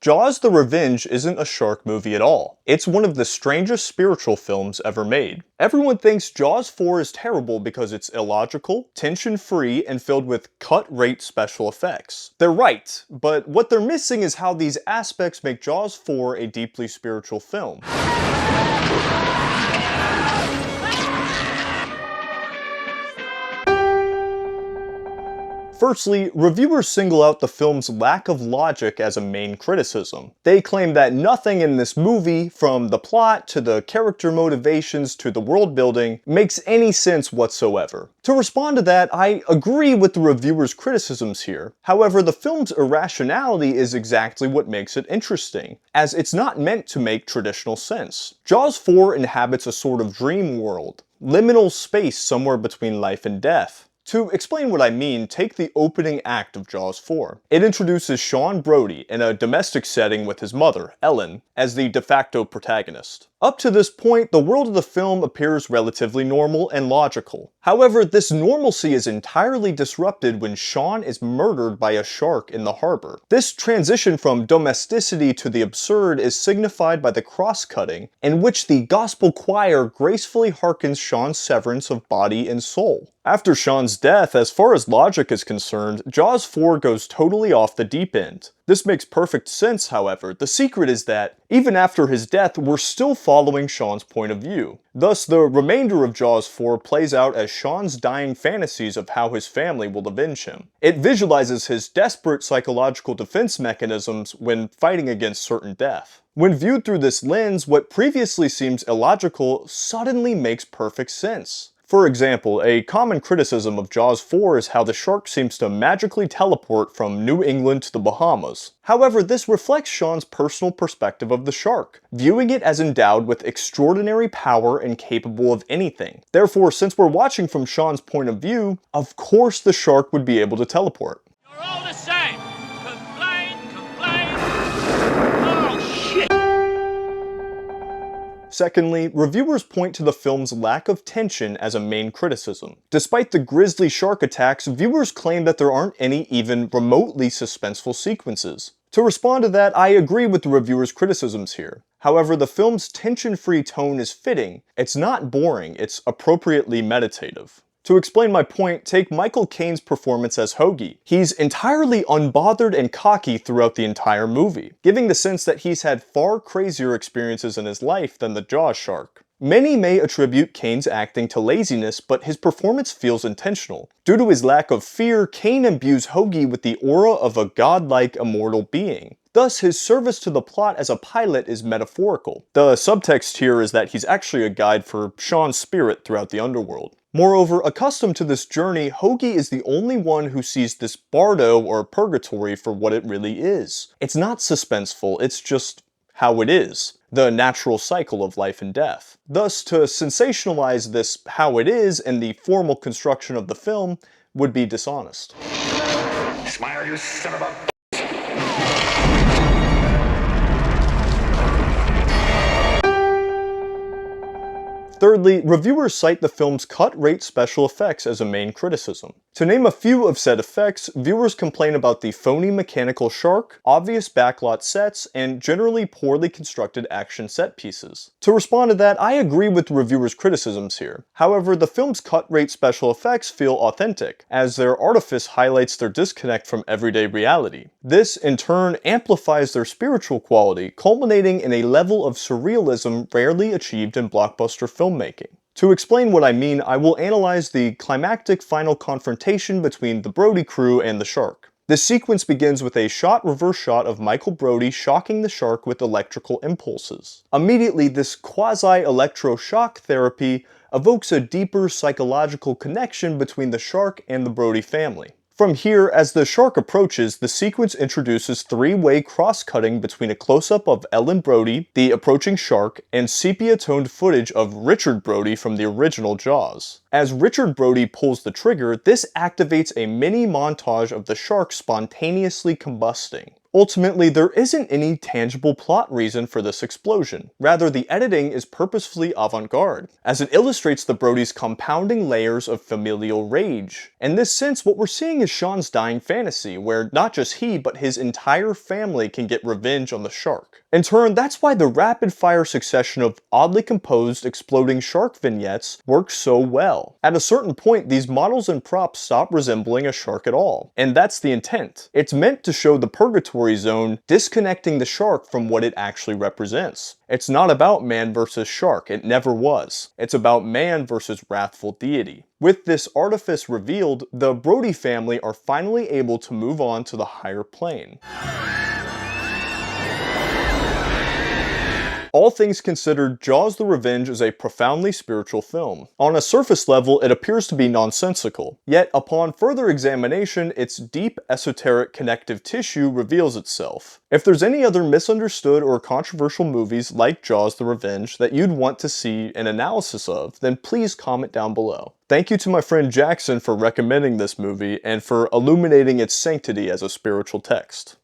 Jaws: The Revenge isn't a shark movie at all. It's one of the strangest spiritual films ever made. Everyone thinks Jaws 4 is terrible because it's illogical, tension-free, and filled with cut-rate special effects. They're right, but what they're missing is how these aspects make Jaws 4 a deeply spiritual film. Firstly, reviewers single out the film's lack of logic as a main criticism. They claim that nothing in this movie, from the plot to the character motivations to the world building, makes any sense whatsoever. To respond to that, I agree with the reviewers' criticisms here. However, the film's irrationality is exactly what makes it interesting, as it's not meant to make traditional sense. Jaws 4 inhabits a sort of dream world, liminal space somewhere between life and death. To explain what I mean, take the opening act of Jaws 4. It introduces Sean Brody in a domestic setting with his mother, Ellen, as the de facto protagonist. Up to this point, the world of the film appears relatively normal and logical. However, this normalcy is entirely disrupted when Sean is murdered by a shark in the harbor. This transition from domesticity to the absurd is signified by the cross-cutting, in which the gospel choir gracefully hearkens Sean's severance of body and soul. After Sean's death, as far as logic is concerned, Jaws 4 goes totally off the deep end. This makes perfect sense, however. The secret is that, even after his death, we're still following Sean's point of view. Thus, the remainder of Jaws 4 plays out as Sean's dying fantasies of how his family will avenge him. It visualizes his desperate psychological defense mechanisms when fighting against certain death. When viewed through this lens, what previously seems illogical suddenly makes perfect sense. For example, a common criticism of Jaws 4 is how the shark seems to magically teleport from New England to the Bahamas. However, this reflects Sean's personal perspective of the shark, viewing it as endowed with extraordinary power and capable of anything. Therefore, since we're watching from Sean's point of view, of course the shark would be able to teleport. You're all the same! Complain, complain! Oh, shit! Secondly, reviewers point to the film's lack of tension as a main criticism. Despite the grisly shark attacks, viewers claim that there aren't any even remotely suspenseful sequences. To respond to that, I agree with the reviewers' criticisms here. However, the film's tension-free tone is fitting. It's not boring, it's appropriately meditative. To explain my point, take Michael Caine's performance as Hoagie. He's entirely unbothered and cocky throughout the entire movie, giving the sense that he's had far crazier experiences in his life than the Jaws shark. Many may attribute Caine's acting to laziness, but his performance feels intentional. Due to his lack of fear, Caine imbues Hoagie with the aura of a godlike immortal being. Thus, his service to the plot as a pilot is metaphorical. The subtext here is that he's actually a guide for Sean's spirit throughout the underworld. Moreover, accustomed to this journey, Hoagie is the only one who sees this bardo or purgatory for what it really is. It's not suspenseful, it's just how it is, the natural cycle of life and death. Thus, to sensationalize this how it is in the formal construction of the film would be dishonest. Smile, you son of a... Thirdly, reviewers cite the film's cut-rate special effects as a main criticism. To name a few of said effects, viewers complain about the phony mechanical shark, obvious backlot sets, and generally poorly constructed action set pieces. To respond to that, I agree with the reviewers' criticisms here. However, the film's cut-rate special effects feel authentic, as their artifice highlights their disconnect from everyday reality. This, in turn, amplifies their spiritual quality, culminating in a level of surrealism rarely achieved in blockbuster filmmaking. To explain what I mean, I will analyze the climactic final confrontation between the Brody crew and the shark. This sequence begins with a shot-reverse shot of Michael Brody shocking the shark with electrical impulses. Immediately, this quasi-electroshock therapy evokes a deeper psychological connection between the shark and the Brody family. From here, as the shark approaches, the sequence introduces three-way cross-cutting between a close-up of Ellen Brody, the approaching shark, and sepia-toned footage of Richard Brody from the original Jaws. As Richard Brody pulls the trigger, this activates a mini montage of the shark spontaneously combusting. Ultimately, there isn't any tangible plot reason for this explosion. Rather, the editing is purposefully avant-garde, as it illustrates the Brodies' compounding layers of familial rage. In this sense, what we're seeing is Sean's dying fantasy, where not just he, but his entire family can get revenge on the shark. In turn, that's why the rapid-fire succession of oddly composed exploding shark vignettes works so well. At a certain point, these models and props stop resembling a shark at all, and that's the intent. It's meant to show the purgatory zone disconnecting the shark from what it actually represents. It's not about man versus shark, it never was. It's about man versus wrathful deity. With this artifice revealed, the Brody family are finally able to move on to the higher plane. All things considered, Jaws the Revenge is a profoundly spiritual film. On a surface level, it appears to be nonsensical. Yet, upon further examination, its deep, esoteric connective tissue reveals itself. If there's any other misunderstood or controversial movies like Jaws the Revenge that you'd want to see an analysis of, then please comment down below. Thank you to my friend Jackson for recommending this movie and for illuminating its sanctity as a spiritual text.